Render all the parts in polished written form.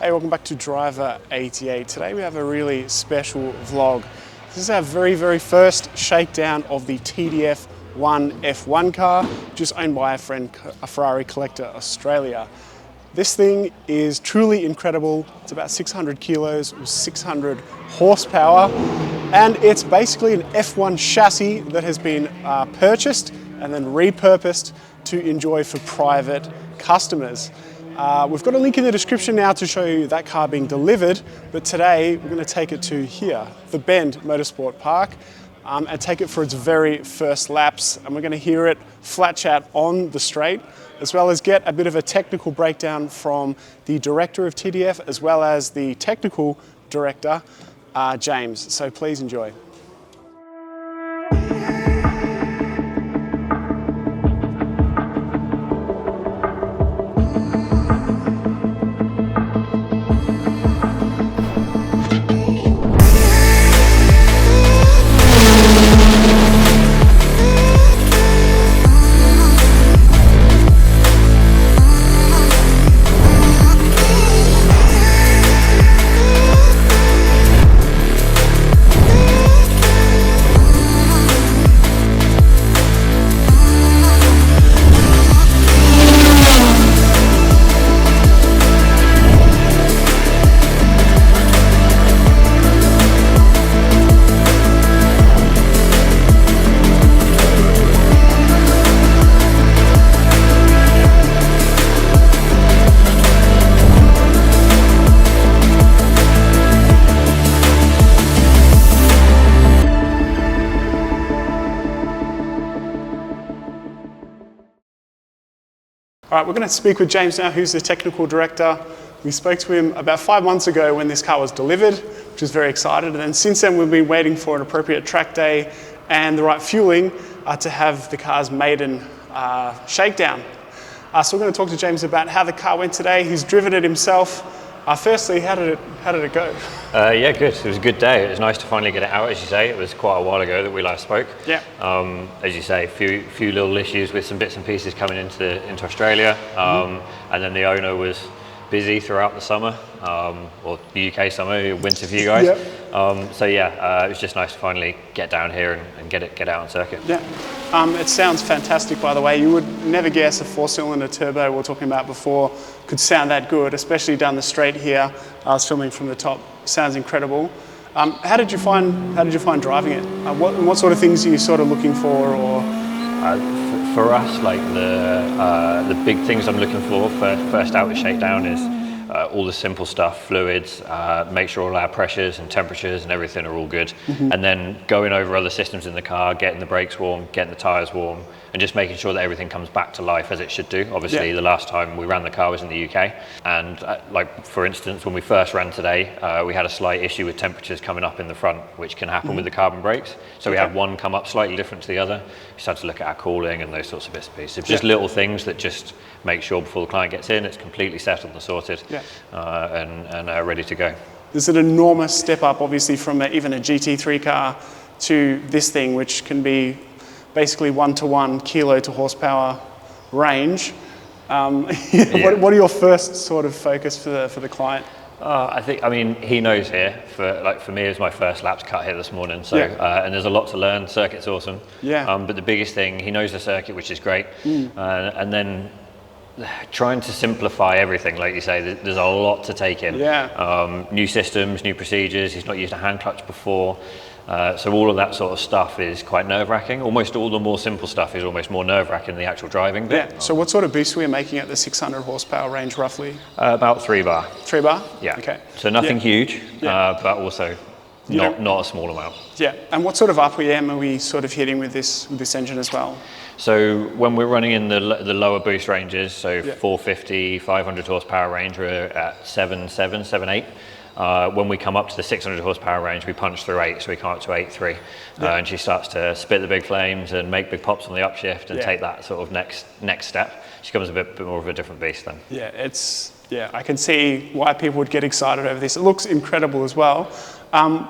Hey, welcome back to Driver 88. Today we have a really special vlog. This is our very first shakedown of the TDF-One F1 car, which is owned by our friend Ferrari Collector Australia. This thing is truly incredible. It's about 600 kilos, 600 horsepower, and it's basically an F1 chassis that has been purchased and then repurposed to enjoy for private customers. We've got a link in the description now to show you that car being delivered, but today we're going to take it to here, the Bend Motorsport Park, and take it for its very first laps. And we're going to hear it flat chat on the straight, as well as get a bit of a technical breakdown from the director of TDF, as well as the technical director, James. So please enjoy. All right, we're going to speak with James now, who's the technical director. We spoke to him about 5 months ago when this car was delivered, which is very excited. And then since then, we've been waiting for an appropriate track day and the right fueling to have the car's maiden shakedown. So we're going to talk to James about how the car went today. He's driven it himself. Firstly, how did it go? Yeah, good. It was a good day. It was nice to finally get it out, as you say. It was quite a while ago that we last spoke. Yeah. As you say, a few little issues with some bits and pieces coming into Australia, and then the owner was busy throughout the summer, or the UK summer, winter for you guys. Yeah. So yeah, it was just nice to finally get down here and get out on circuit. Yeah. It sounds fantastic, by the way. You would never guess a 4-cylinder turbo we were talking about before could sound that good, especially down the straight here. I was filming from the top. Sounds incredible. How did you find driving it? What sort of things are you sort of looking for, or? For us, like the big things I'm looking for first out with Shakedown is all the simple stuff, fluids, make sure all our pressures and temperatures and everything are all good. And then going over other systems in the car, getting the brakes warm, getting the tyres warm, and just making sure that everything comes back to life as it should do. Obviously, the last time we ran the car was in the UK. And like, for instance, when we first ran today, we had a slight issue with temperatures coming up in the front, which can happen with the carbon brakes. So we had one come up slightly different to the other. We started to look at our cooling and those sorts of bits and pieces. Just little things that just make sure before the client gets in, it's completely settled and sorted, and ready to go. There's an enormous step up, obviously, from even a GT3 car to this thing, which can be basically 1-to-1 kilo to horsepower range. What are your first sort of focus for the client? I mean, he knows here. For me, it was my first laps cut here this morning. So, and there's a lot to learn. Circuit's awesome. Yeah. But the biggest thing, he knows the circuit, which is great. And then trying to simplify everything, like you say, there's a lot to take in. Yeah. New systems, new procedures. He's not used a hand clutch before. So all of that sort of stuff is quite nerve-wracking. Almost all the more simple stuff is almost more nerve-wracking than the actual driving bit. Yeah. So what sort of boost were you making at the 600 horsepower range, roughly? About 3 bar. 3 bar? Yeah. Okay. So nothing huge, but also not a small amount. Yeah. And what sort of RPM are we sort of hitting with this engine as well? So when we're running in the lower boost ranges, so 450, 500 horsepower range, we're at 7.7, 7.8. When we come up to the 600 horsepower range, we punch through 8, so we come up to 8.3. And she starts to spit the big flames and make big pops on the upshift and take that sort of next step. She becomes a bit more of a different beast then. Yeah, I can see why people would get excited over this. It looks incredible as well.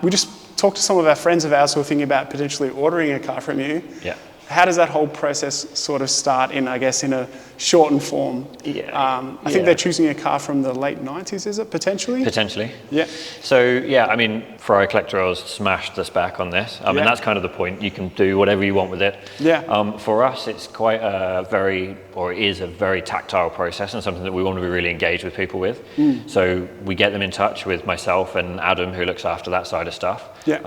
We just talked to some of our friends of ours who are thinking about potentially ordering a car from you. Yeah. How does that whole process sort of start in, I guess, in a shortened form? I think they're choosing a car from the late 90s, is it, potentially? Potentially. Yeah. So, yeah, I mean, Ferrari Collector Australia smashed the spec on this. I mean, that's kind of the point. You can do whatever you want with it. Yeah. For us, it's quite it is a very tactile process and something that we want to be really engaged with people with. So we get them in touch with myself and Adam, who looks after that side of stuff. Yeah.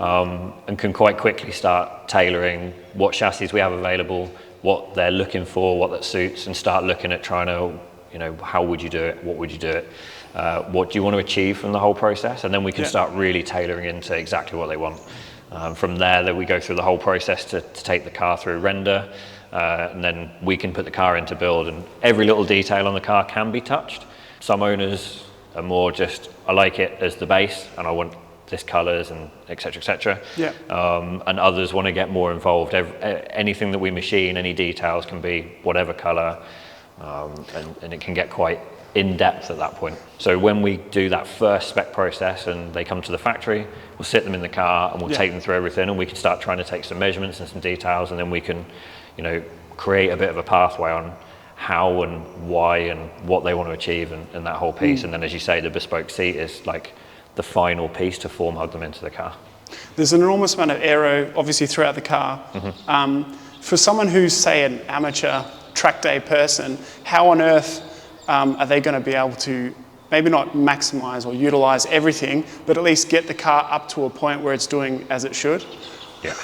And can quite quickly start tailoring what chassis we have available, what they're looking for, what that suits, and start looking at trying to, you know, how would you do it? What would you do it? What do you want to achieve from the whole process? And then we can start really tailoring into exactly what they want. From there, we go through the whole process to take the car through render, and then we can put the car into build, and every little detail on the car can be touched. Some owners are more just, I like it as the base, and I want this colours and et cetera, Yeah. and others want to get more involved. Anything that we machine, any details can be whatever colour, and it can get quite in depth at that point. So when we do that first spec process and they come to the factory, we'll sit them in the car and we'll take them through everything, and we can start trying to take some measurements and some details, and then we can, you know, create a bit of a pathway on how and why and what they want to achieve, and that whole piece. And then, as you say, the bespoke seat is like the final piece to form hug them into the car. There's an enormous amount of aero, obviously, throughout the car. For someone who's, say, an amateur track day person, how on earth are they going to be able to maybe not maximize or utilize everything, but at least get the car up to a point where it's doing as it should? Yeah.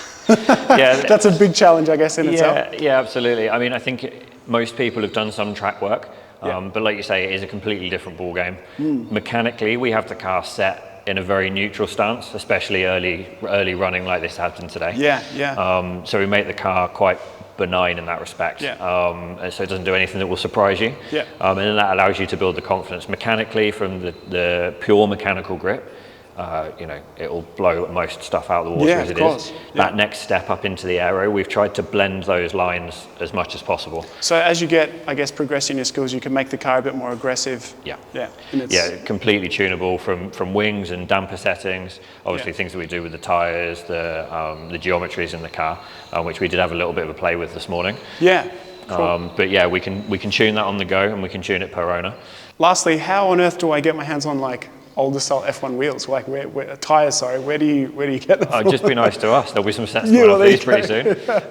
That's a big challenge, I guess, in itself. Yeah, absolutely. I mean, I think most people have done some track work, but like you say, it is a completely different ball game. Mechanically, we have the car set in a very neutral stance, especially early running like this has been today. So we make the car quite benign in that respect. So it doesn't do anything that will surprise you. And then that allows you to build the confidence mechanically from the pure mechanical grip. You know, it will blow most stuff out of the water as it is. That next step up into the aero, we've tried to blend those lines as much as possible. So as you get, I guess, progressing your skills, you can make the car a bit more aggressive. Completely tunable from wings and damper settings. Obviously, things that we do with the tyres, the geometries in the car, which we did have a little bit of a play with this morning. Cool. But yeah, we can tune that on the go, and we can tune it per owner. Lastly, how on earth do I get my hands on like older style F1 wheels, like tyres? Sorry, where do you get them? Just be nice to us. There'll be some sets coming off these pretty soon. But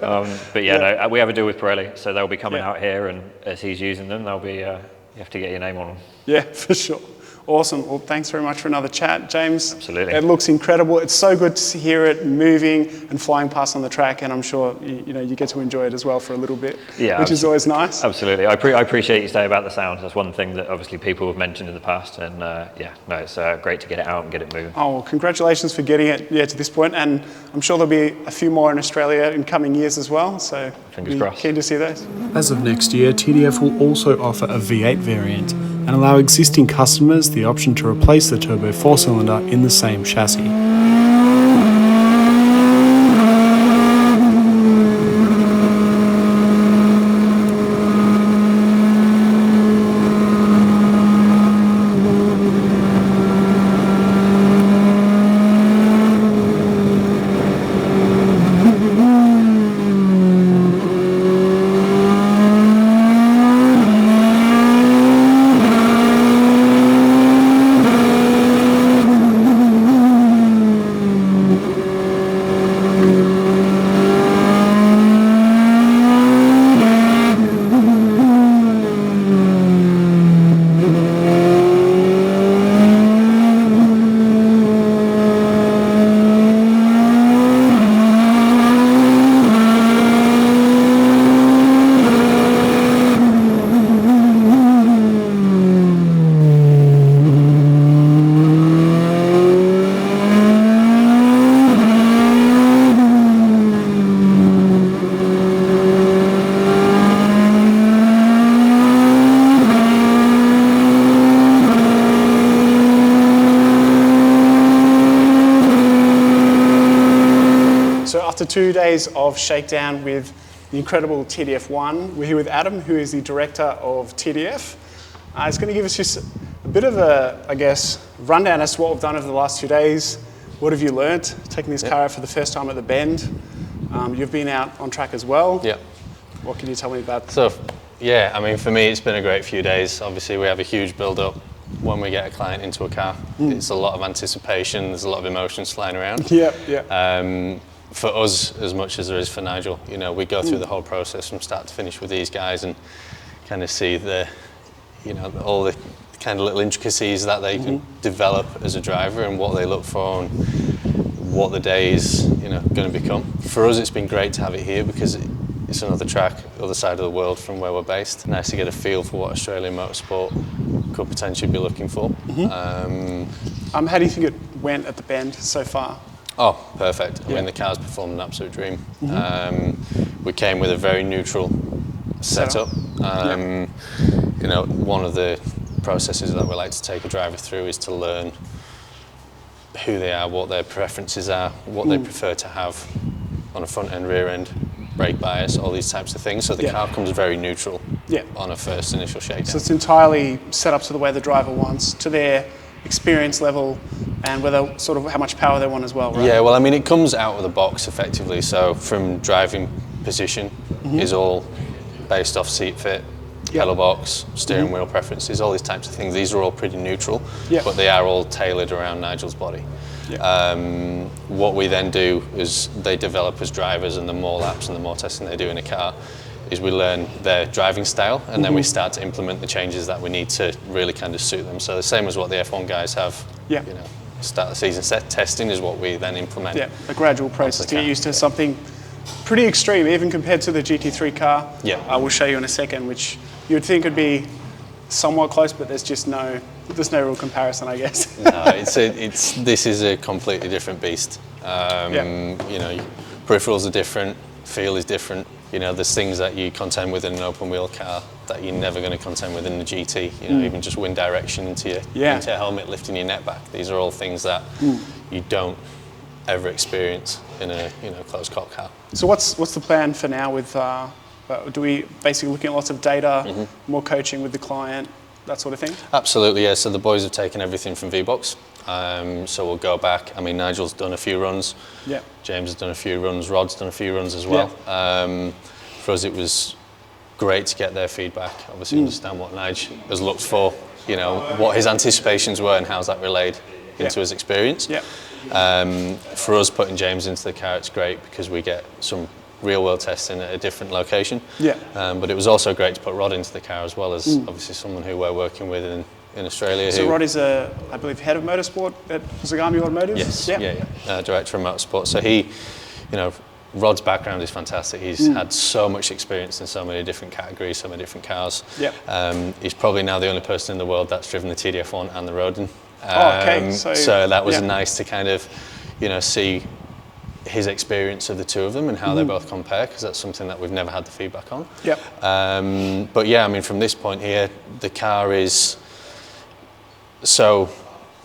no, we have a deal with Pirelli, so they'll be coming out here, and as he's using them, they'll be. You have to get your name on them. Yeah, for sure. Awesome. Well, thanks very much for another chat, James. Absolutely. It looks incredible. It's so good to hear it moving and flying past on the track, and I'm sure you get to enjoy it as well for a little bit, which is always nice. Absolutely. I appreciate you saying about the sound. That's one thing that obviously people have mentioned in the past, and it's great to get it out and get it moving. Oh, well, congratulations for getting it to this point, and I'm sure there'll be a few more in Australia in coming years as well, so fingers crossed. Keen to see those. As of next year, TDF will also offer a V8 variant and allow existing customers the option to replace the turbo 4-cylinder in the same chassis. After 2 days of Shakedown with the incredible TDF-One, we're here with Adam, who is the director of TDF. He's going to give us just a bit of a, I guess, rundown as to what we've done over the last 2 days. What have you learnt taking this car out for the first time at the Bend? You've been out on track as well. Yeah. What can you tell me about? So, yeah, I mean, for me, it's been a great few days. Obviously, we have a huge build-up when we get a client into a car. It's a lot of anticipation. There's a lot of emotions flying around. Yeah. For us, as much as there is for Nigel, you know, we go through the whole process from start to finish with these guys and kind of see the, you know, all the kind of little intricacies that they can develop as a driver and what they look for and what the day is, you know, going to become. For us, it's been great to have it here because it's another track, other side of the world from where we're based. Nice to get a feel for what Australian motorsport could potentially be looking for. How do you think it went at the Bend so far? Oh, perfect. I mean, the car's performed an absolute dream. We came with a very neutral setup. You know, one of the processes that we like to take a driver through is to learn who they are, what their preferences are, what they prefer to have on a front end, rear end, brake bias, all these types of things. So the car comes very neutral on a first initial shakedown. So it's entirely set up to the way the driver wants, to their experience level, and whether sort of how much power they want as well, right? Yeah, well, I mean, it comes out of the box effectively. So from driving position is all based off seat fit, pedal box, steering wheel preferences, all these types of things. These are all pretty neutral, but they are all tailored around Nigel's body. What we then do is they develop as drivers, and the more laps and the more testing they do in a car, is we learn their driving style, and then we start to implement the changes that we need to really kind of suit them. So the same as what the F1 guys have, you know, start the season set testing is what we then implement. Yeah, a gradual process to get used to something pretty extreme, even compared to the GT3 car. I will show you in a second, which you would think would be somewhat close, but there's no real comparison, I guess. No, this is a completely different beast. You know, peripherals are different, feel is different. You know, there's things that you contend with in an open wheel car that you're never going to contend with in the GT. You know, even just wind direction into your helmet, lifting your neck back. These are all things that you don't ever experience in a closed cop car. So what's the plan for now with? Do we basically looking at lots of data, more coaching with the client, that sort of thing? Absolutely, yeah. So the boys have taken everything from V-Box. So we'll go back. I mean, Nigel's done a few runs. James has done a few runs. Rod's done a few runs as well. For us, it was great to get their feedback. Obviously, understand what Nigel has looked for. You know, what his anticipations were and how's that relayed into his experience. For us, putting James into the car, it's great because we get some real world testing at a different location. But it was also great to put Rod into the car as well as obviously someone who we're working with in Australia. So Rod is I believe, head of motorsport at Zagami Automotive? Yes, director of motorsport. So he, you know, Rod's background is fantastic. He's had so much experience in so many different categories, so many different cars. He's probably now the only person in the world that's driven the TDF-One and the Rodin. So that was nice to kind of, you know, see his experience of the two of them and how they both compare, because that's something that we've never had the feedback on. But yeah, I mean, from this point here, the car is so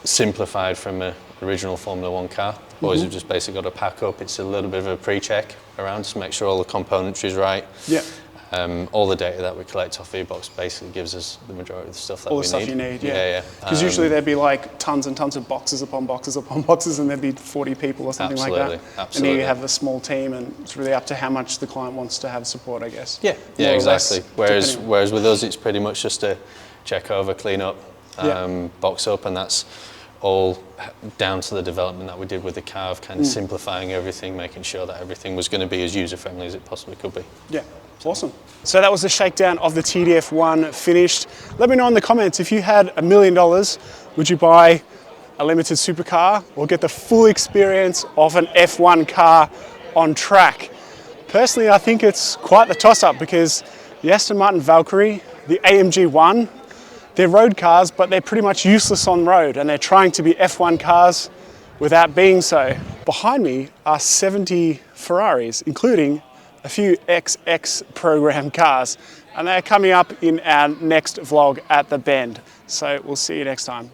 simplified from an original Formula One car. Boys have just basically got to pack up. It's a little bit of a pre-check around to make sure all the componentry is right. All the data that we collect off V-Box basically gives us the majority of the stuff that we need. All the stuff you need, Because usually there'd be like tons and tons of boxes upon boxes upon boxes, and there'd be 40 people or something like that. And here you have a small team, and it's really up to how much the client wants to have support, I guess. Yeah, exactly. Whereas with us, it's pretty much just a check over, clean up, box up, and that's all down to the development that we did with the car of kind of simplifying everything, making sure that everything was going to be as user-friendly as it possibly could be. Awesome. So that was the shakedown of the TDF-One finished. Let me know in the comments, if you had $1 million, would you buy a limited supercar or get the full experience of an F1 car on track? Personally, I think it's quite the toss-up, because the Aston Martin Valkyrie, the AMG 1, they're road cars, but they're pretty much useless on road, and they're trying to be F1 cars without being so. Behind me are 70 Ferraris, including a few XX program cars, and they're coming up in our next vlog at the Bend. So we'll see you next time.